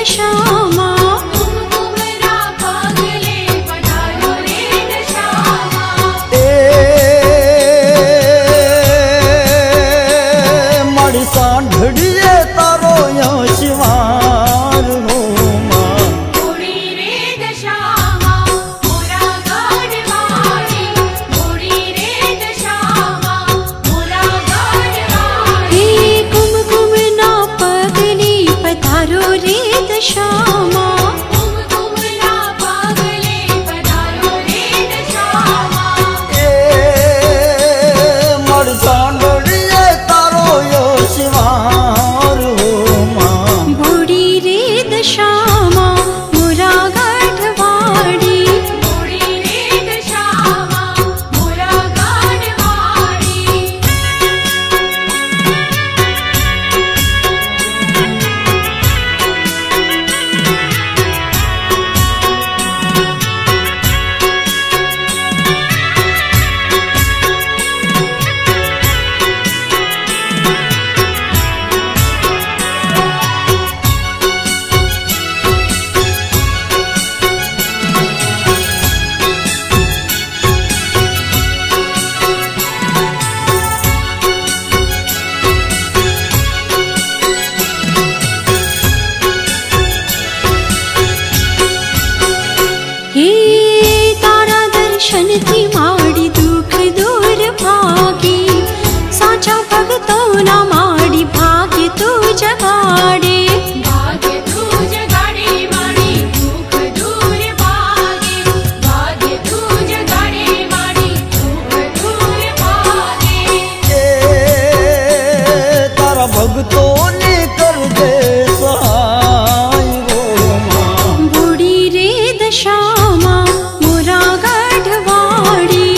દશામાં કુમકુમના પગલે પધારો રે દશામાં મારી સાંઢળીએ તારો શિવાર હો માં મોડી રે દશામાં મોરા ગઢવાડી મોડી રે દશામાં મોરા ગઢવાડી હે કુમકુમના પગલે પધારો રે દશામાં કુમકુમના પગલે પધારો રે દશામાં મારી સાંઢળીએ તારો શિવાર હો માં ભોળી રે દશામાં મોરા ગઢવાડી મોડી રે દશામાં મોરા ગઢવાડી હે તારા દર્શનથી માડી દુઃખ દૂર ભાગી સાચા ભક્તોના માડી ભાગ્ય તું જગાડે ભાગ્ય તું જગાડે મારી દુઃખ દૂર ભાગે ભાગ્ય તું જગાડે મારી દુઃખ દૂર ભાગે તારા ભક્તોને કરજે સહાય હો માં ભોળી રે દશામાં મોરા ગઢવાડી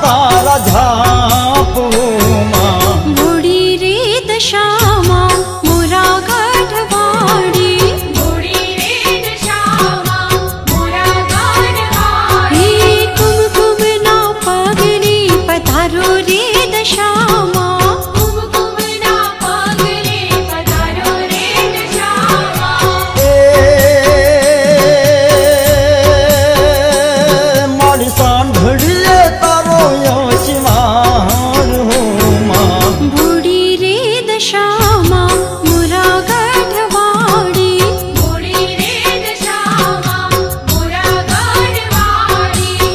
તારા ઝાપમાં ઘોડી રે દશામાં મોરા ગઢવાડી ઘોડી રે દશામાં મોરા ગાઢવાડી હે કુમકુમના પગલે પધારો રે દશામાં કુમકુમના પગલે પધારો રે દશામાં એ મારી સાંભળીએ તારો યશમાન હો માં ઘોડી રે દશામાં મોરા ગઢવાડી ઘોડી રે દશામાં મોરા ગાઢવાડી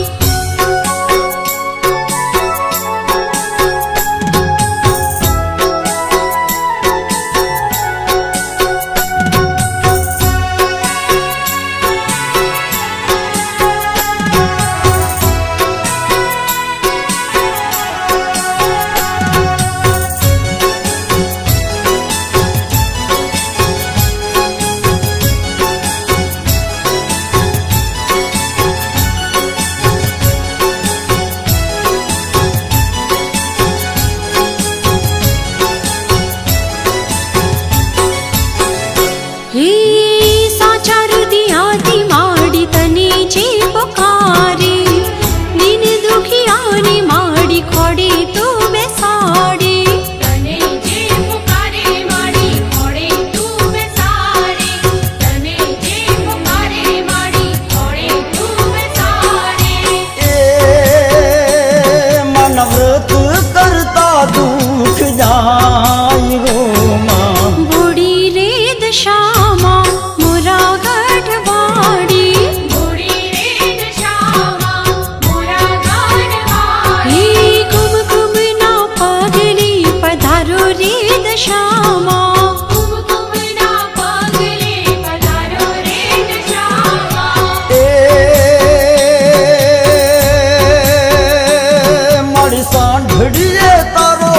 હે સાચા હૃદયાથી માડી તને જે પુકારે દિન દુખિયાની માડી ખોડે તું બેસાડે તને જે પુકારે માડી ખોડે તું બેસાડે તને જે પુકારે માડી ખોડે તું બેસાડે એ મન વ્રત કરતા દુઃખ જાય ગો માં ઘોડી રે દશામાં મોરા ગઢવાડી ઘોડી રે દશામાં મોરા ગાઢવાડી હે કુમકુમના પગલે પધારો રે દશામાં કુમકુમના પગલે પધારો રે દશામાં એ મારી સાંભળીએ તારો